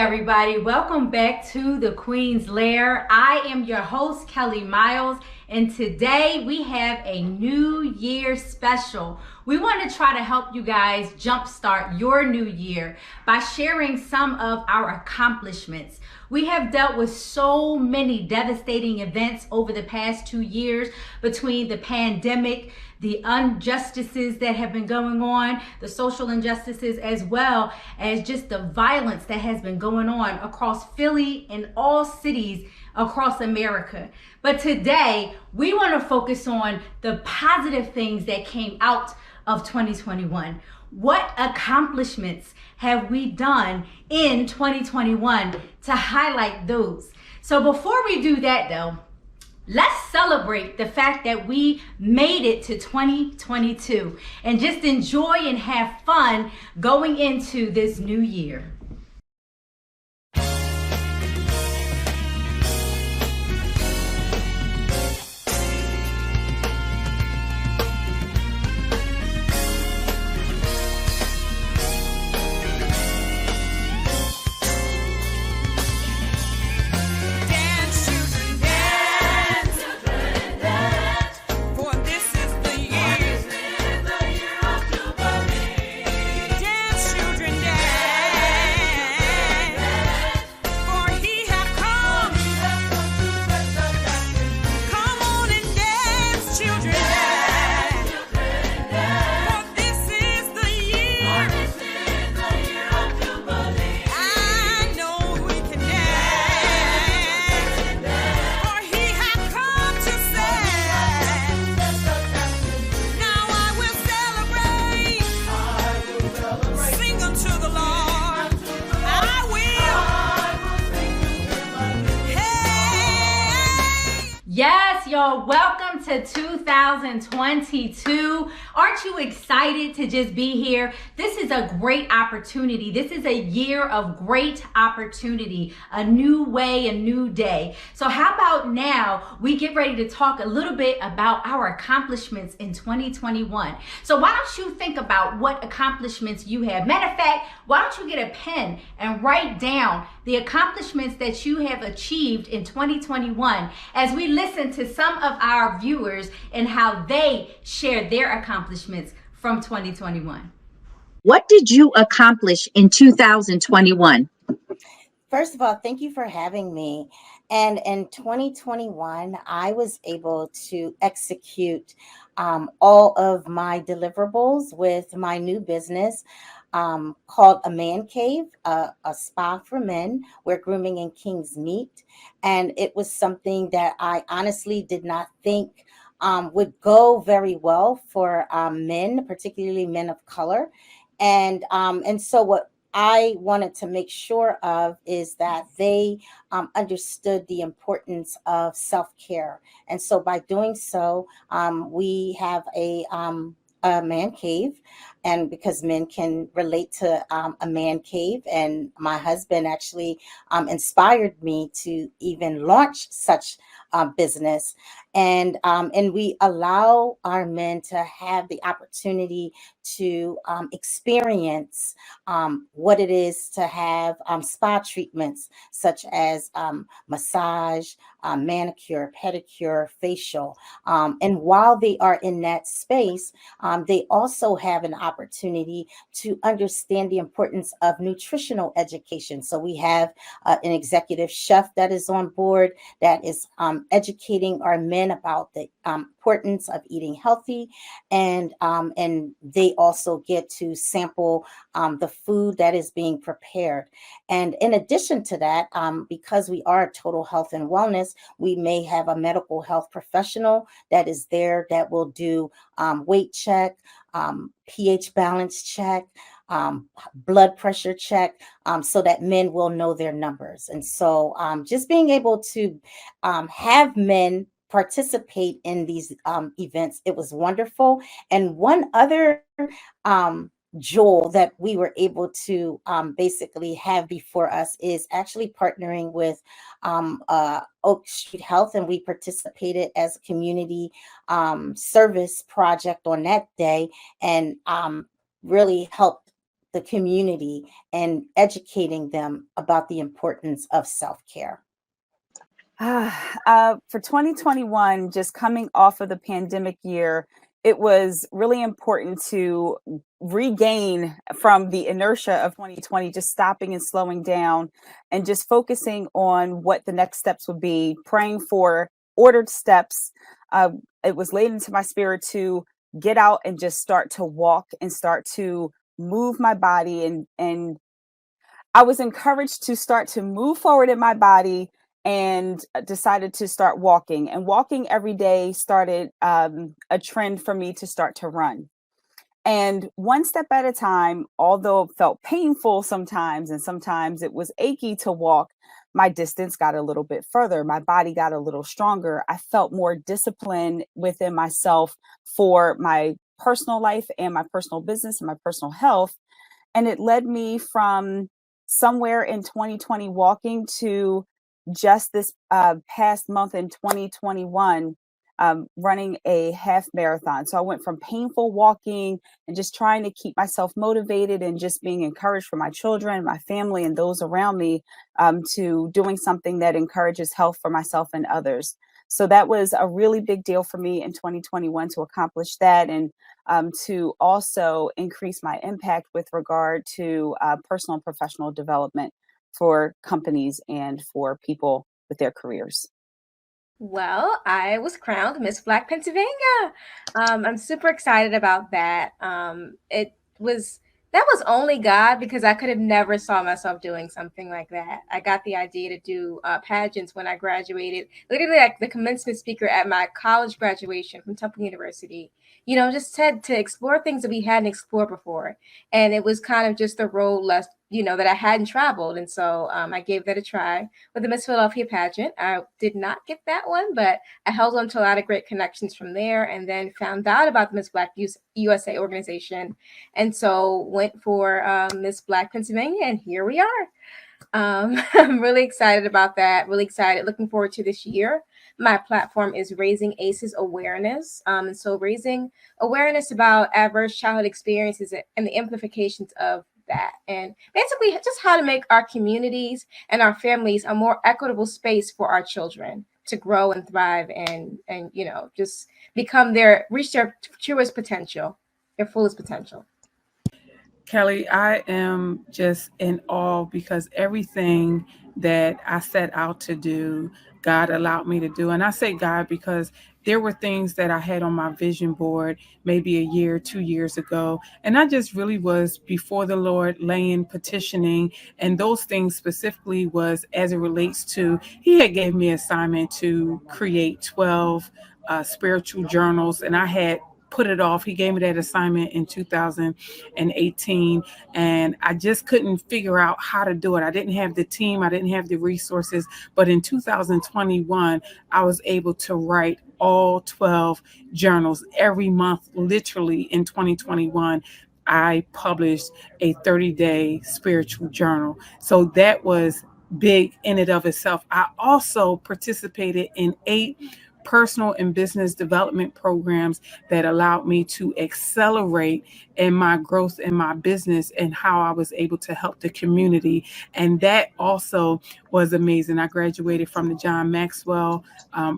everybody, welcome back to the Queens Lair. I am your host, Kellie Miles, and today we have a New Year special. We want to try to help you guys jumpstart your new year by sharing some of our accomplishments. We have dealt with so many devastating events over the past 2 years between the pandemic, the injustices that have been going on, the social injustices, as well as just the violence that has been going on across Philly and all cities across America. But today, we want to focus on the positive things that came out of 2021. What accomplishments have we done in 2021 to highlight those? So before we do that though, let's celebrate the fact that we made it to 2022 and just enjoy and have fun going into this new year. Yes, y'all, welcome to 2022. Aren't you excited to just be here? This is a great opportunity. This is a year of great opportunity, a new way, a new day. So how about now we get ready to talk a little bit about our accomplishments in 2021. So why don't you think about what accomplishments you have? Matter of fact, why don't you get a pen and write down the accomplishments that you have achieved in 2021 as we listen to some of our viewers and how they share their accomplishments from 2021. What did you accomplish in 2021? First of all, thank you for having me. And in 2021, I was able to execute all of my deliverables with my new business called A Man Cave, a spa for men where grooming and kings meet. And it was something that I honestly did not think would go very well for men, particularly men of color. And so what I wanted to make sure of is that they understood the importance of self-care. And so by doing so, we have a man cave, and because men can relate to a man cave, and my husband actually inspired me to even launch such business, and we allow our men to have the opportunity to experience what it is to have spa treatments such as massage, manicure, pedicure, facial, and while they are in that space, they also have an opportunity to understand the importance of nutritional education. So we have an executive chef that is on board that is educating our men about the importance of eating healthy, and they also get to sample the food that is being prepared. And in addition to that, because we are total health and wellness, we may have a medical health professional that is there that will do weight check, pH balance check, blood pressure check, so that men will know their numbers. And so just being able to have men participate in these events, it was wonderful. And one other jewel that we were able to basically have before us is actually partnering with Oak Street Health, and we participated as a community service project on that day, and really helped the community and educating them about the importance of self-care? For 2021, just coming off of the pandemic year, it was really important to regain from the inertia of 2020, just stopping and slowing down and just focusing on what the next steps would be, praying for ordered steps. It was laid into my spirit to get out and just start to walk and start to move my body. And I was encouraged to start to move forward in my body and decided to start walking. And walking every day started a trend for me to start to run. And one step at a time, although it felt painful sometimes, and sometimes it was achy to walk, my distance got a little bit further. My body got a little stronger. I felt more discipline within myself for my personal life and my personal business and my personal health. And it led me from somewhere in 2020 walking to just this past month in 2021 running a half marathon. So I went from painful walking and just trying to keep myself motivated and just being encouraged for my children, my family, and those around me to doing something that encourages health for myself and others. So that was a really big deal for me in 2021 to accomplish that, and to also increase my impact with regard to personal and professional development for companies and for people with their careers. Well, I was crowned Miss Black Pennsylvania. I'm super excited about that. That was only God, because I could have never saw myself doing something like that. I got the idea to do pageants when I graduated, literally like the commencement speaker at my college graduation from Temple University. You know, just said to explore things that we hadn't explored before. And it was kind of just a road less, that I hadn't traveled. And so I gave that a try with the Miss Philadelphia pageant. I did not get that one, but I held on to a lot of great connections from there, and then found out about the Miss Black USA organization. And so went for Miss Black Pennsylvania, and here we are. I'm really excited about that. Really excited. Looking forward to this year. My platform is Raising ACEs Awareness. And so raising awareness about adverse childhood experiences and the implications of that. And basically just how to make our communities and our families a more equitable space for our children to grow and thrive and just reach their truest potential, their fullest potential. Kellie, I am just in awe because everything that I set out to do, God allowed me to do. And I say God because there were things that I had on my vision board maybe a year, 2 years ago. And I just really was before the Lord laying, petitioning. And those things specifically was as it relates to, he had gave me assignment to create 12 spiritual journals. And I had put it off. He gave me that assignment in 2018, and I just couldn't figure out how to do it. I didn't have the team. I didn't have the resources. But in 2021, I was able to write all 12 journals every month. Literally in 2021, I published a 30-day spiritual journal. So that was big in and of itself. I also participated in 8 personal and business development programs that allowed me to accelerate in my growth in my business and how I was able to help the community. And that also was amazing. I graduated from the John Maxwell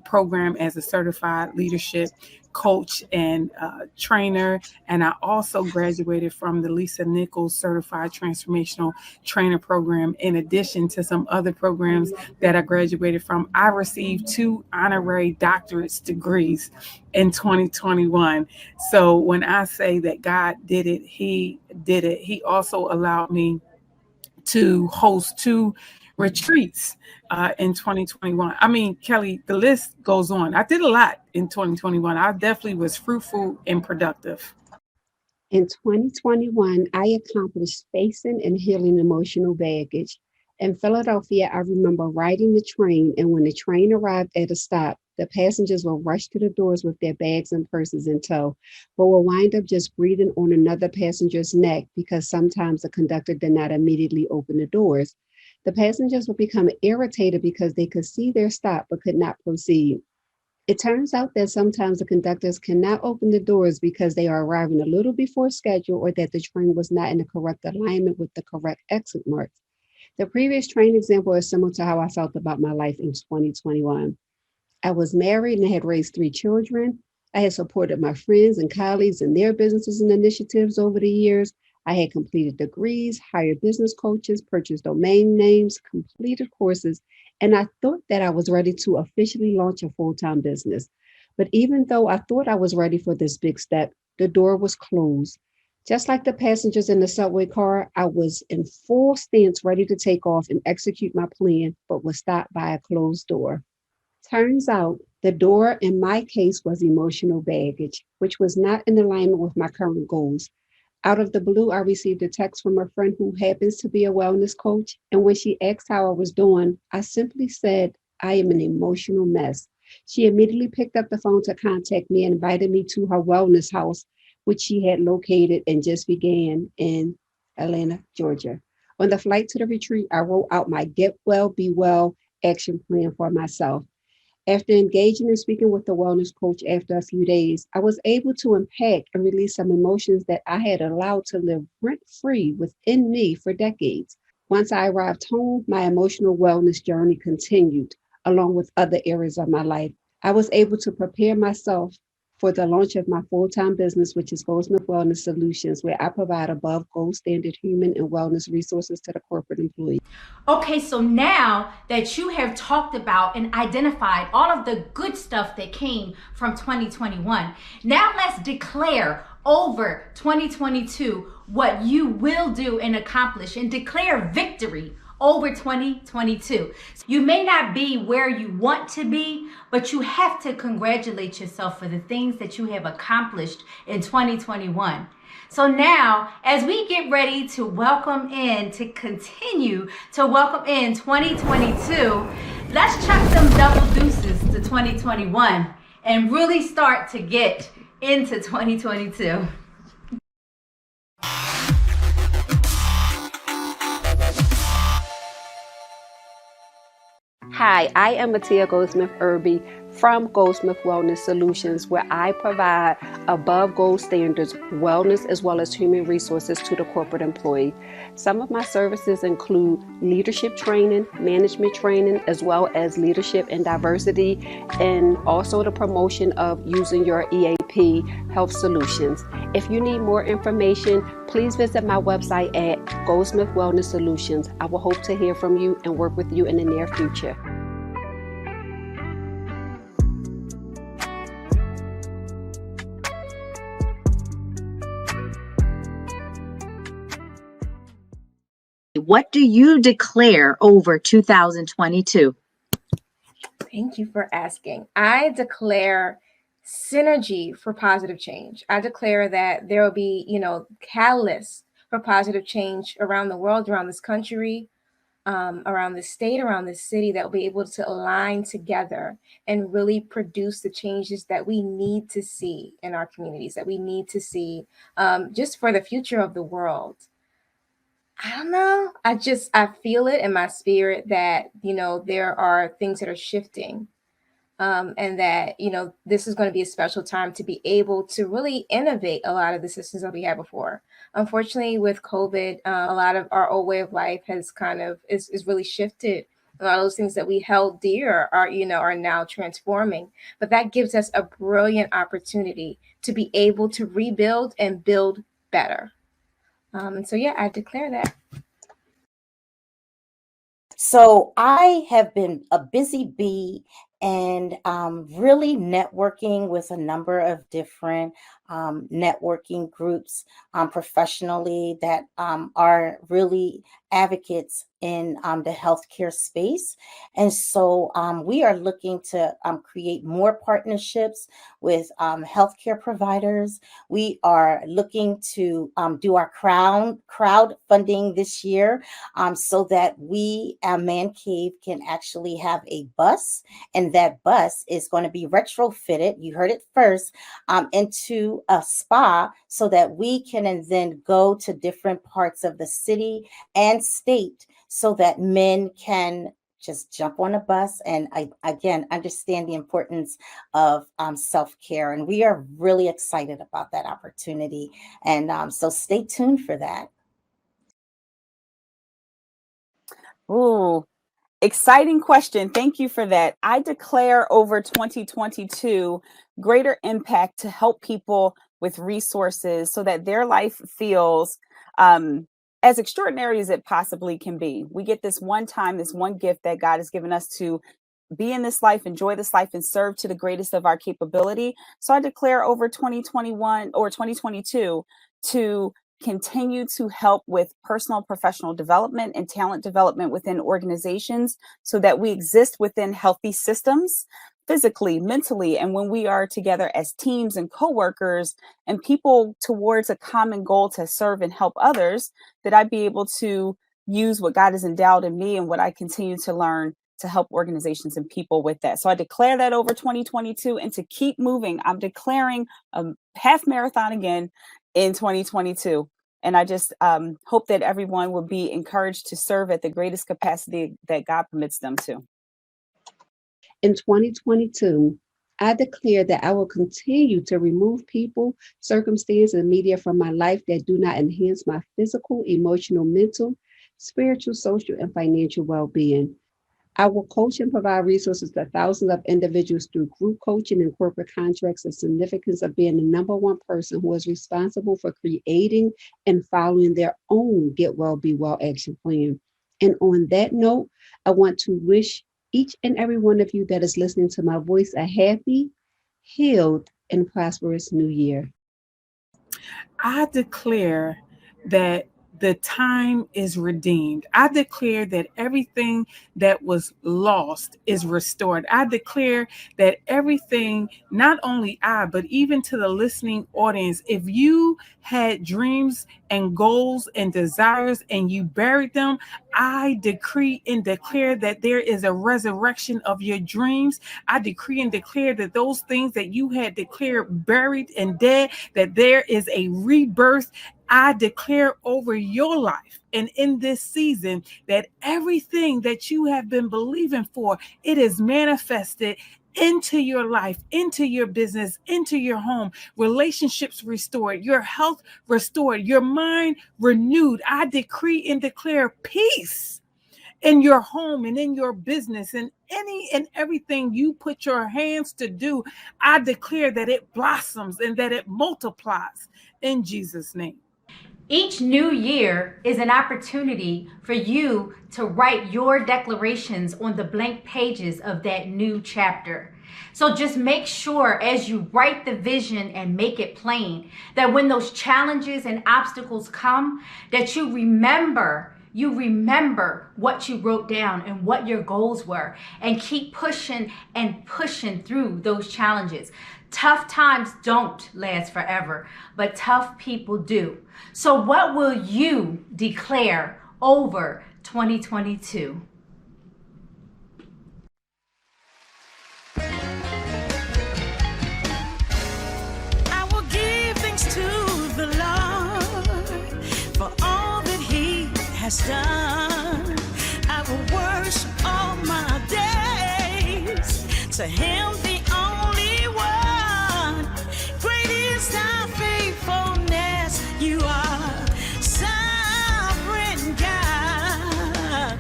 program as a certified leadership coach and trainer. And I also graduated from the Lisa Nichols Certified Transformational Trainer program, in addition to some other programs that I graduated from. I received 2 honorary doctorate degrees in 2021. So when I say that God did it, he did it. He also allowed me to host 2 retreats in 2021. I mean, Kellie, the list goes on. I did a lot in 2021. I definitely was fruitful and productive. In 2021, I accomplished facing and healing emotional baggage. In Philadelphia, I remember riding the train, and when the train arrived at a stop, the passengers will rush to the doors with their bags and purses in tow, but will wind up just breathing on another passenger's neck because sometimes the conductor did not immediately open the doors. The passengers would become irritated because they could see their stop but could not proceed. It turns out that sometimes the conductors cannot open the doors because they are arriving a little before schedule or that the train was not in the correct alignment with the correct exit marks. The previous train example is similar to how I felt about my life in 2021. I was married and had raised 3 children. I had supported my friends and colleagues in their businesses and initiatives over the years. I had completed degrees, hired business coaches, purchased domain names, completed courses, and I thought that I was ready to officially launch a full-time business. But even though I thought I was ready for this big step, the door was closed. Just like the passengers in the subway car, I was in full stance, ready to take off and execute my plan, but was stopped by a closed door. Turns out the door in my case was emotional baggage, which was not in alignment with my current goals. Out of the blue, I received a text from a friend who happens to be a wellness coach. And when she asked how I was doing, I simply said, I am an emotional mess. She immediately picked up the phone to contact me and invited me to her wellness house, which she had located and just began in Atlanta, Georgia. On the flight to the retreat, I wrote out my Get Well, Be Well action plan for myself. After engaging and speaking with the wellness coach after a few days, I was able to unpack and release some emotions that I had allowed to live rent-free within me for decades. Once I arrived home, my emotional wellness journey continued, along with other areas of my life. I was able to prepare myself for the launch of my full-time business, which is Goldsmith Wellness Solutions, where I provide above gold standard human and wellness resources to the corporate employee. Okay, so now that you have talked about and identified all of the good stuff that came from 2021, now let's declare over 2022 what you will do and accomplish and declare victory over 2022. You may not be where you want to be, but you have to congratulate yourself for the things that you have accomplished in 2021. So now, as we get ready to continue to welcome in 2022, let's chuck some double deuces to 2021 and really start to get into 2022. Hi, I am Atiya Goldsmith Irby from Goldsmith Wellness Solutions, where I provide above gold standards wellness as well as human resources to the corporate employee. Some of my services include leadership training, management training, as well as leadership and diversity, and also the promotion of using your EAP health solutions. If you need more information, please visit my website at Goldsmith Wellness Solutions. I will hope to hear from you and work with you in the near future. What do you declare over 2022? Thank you for asking. I declare synergy for positive change. I declare that there will be, catalysts for positive change around the world, around this country, around this state, around this city, that will be able to align together and really produce the changes that we need to see in our communities, that we need to see just for the future of the world. I don't know. I feel it in my spirit that, there are things that are shifting. And that, this is going to be a special time to be able to really innovate a lot of the systems that we had before. Unfortunately, with COVID, a lot of our old way of life has kind of is really shifted. A lot of those things that we held dear are now transforming. But that gives us a brilliant opportunity to be able to rebuild and build better. And so, I declare that. So I have been a busy bee and really networking with a number of different networking groups professionally that are really advocates in the healthcare space. And so we are looking to create more partnerships with healthcare providers. We are looking to do our crowdfunding this year so that we, Man Cave, can actually have a bus, and that bus is going to be retrofitted, you heard it first, into a spa so that we can then go to different parts of the city and state so that men can just jump on a bus. And I, again, understand the importance of self-care. And we are really excited about that opportunity. And so stay tuned for that. Ooh, exciting question. Thank you for that. I declare over 2022 greater impact to help people with resources so that their life feels as extraordinary as it possibly can be. We get this one time, this one gift that God has given us to be in this life, enjoy this life, and serve to the greatest of our capability. So I declare over 2021 or 2022 to continue to help with personal professional development and talent development within organizations so that we exist within healthy systems, physically, mentally, and when we are together as teams and coworkers and people towards a common goal to serve and help others, that I'd be able to use what God has endowed in me and what I continue to learn to help organizations and people with that. So I declare that over 2022, and to keep moving, I'm declaring a half marathon again in 2022. And I just hope that everyone will be encouraged to serve at the greatest capacity that God permits them to. In 2022, I declare that I will continue to remove people, circumstances, and media from my life that do not enhance my physical, emotional, mental, spiritual, social, and financial well-being. I will coach and provide resources to thousands of individuals through group coaching and corporate contracts. The significance of being the number one person who is responsible for creating and following their own Get Well, Be Well action plan. And on that note, I want to wish each and every one of you that is listening to my voice a happy, healed, and prosperous new year. I declare that the time is redeemed. I declare that everything that was lost is restored. I declare that everything, not only I, but even to the listening audience, if you had dreams and goals and desires and you buried them, I decree and declare that there is a resurrection of your dreams. I decree and declare that those things that you had declared buried and dead, that there is a rebirth. I declare over your life and in this season that everything that you have been believing for, it is manifested into your life, into your business, into your home, relationships restored, your health restored, your mind renewed. I decree and declare peace in your home and in your business and any and everything you put your hands to do. I declare that it blossoms and that it multiplies in Jesus' name. Each new year is an opportunity for you to write your declarations on the blank pages of that new chapter. So just make sure as you write the vision and make it plain, that when those challenges and obstacles come, that you remember what you wrote down and what your goals were, and keep pushing and pushing through those challenges. Tough times don't last forever, but tough people do. So what will you declare over 2022? I will give thanks to the Lord for all that He has done. I will worship all my days to Him, the only one. Great is thy faithfulness. You are sovereign God.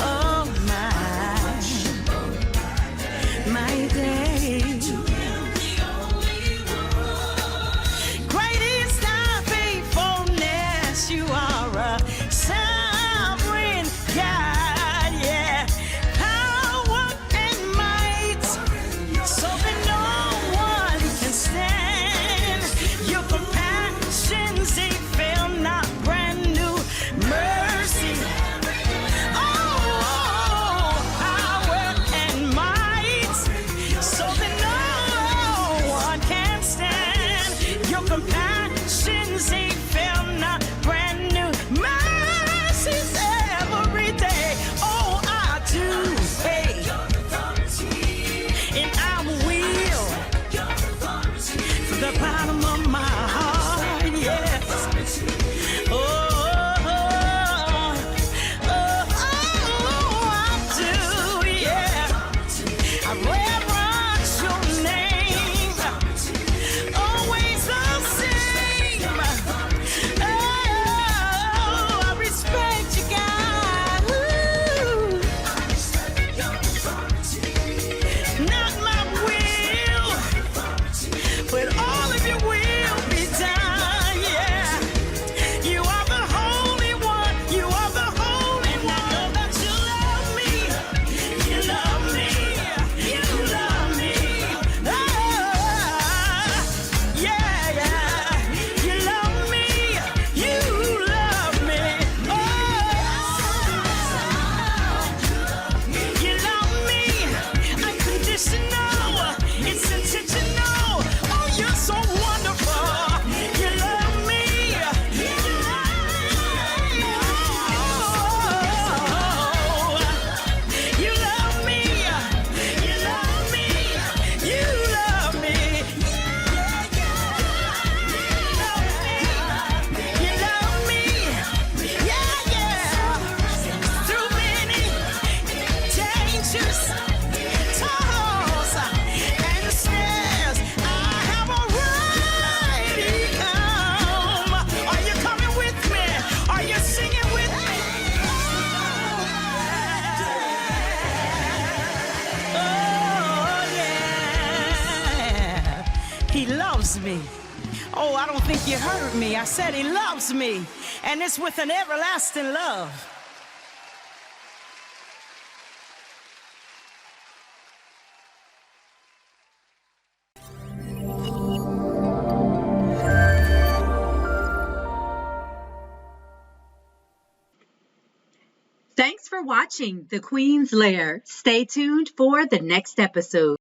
Oh my day. Great is thy faithfulness. You are a sovereign loves me. Oh, I don't think you heard me. I said he loves me, and it's with an everlasting love. Thanks for watching the Queens Lair. Stay tuned for the next episode.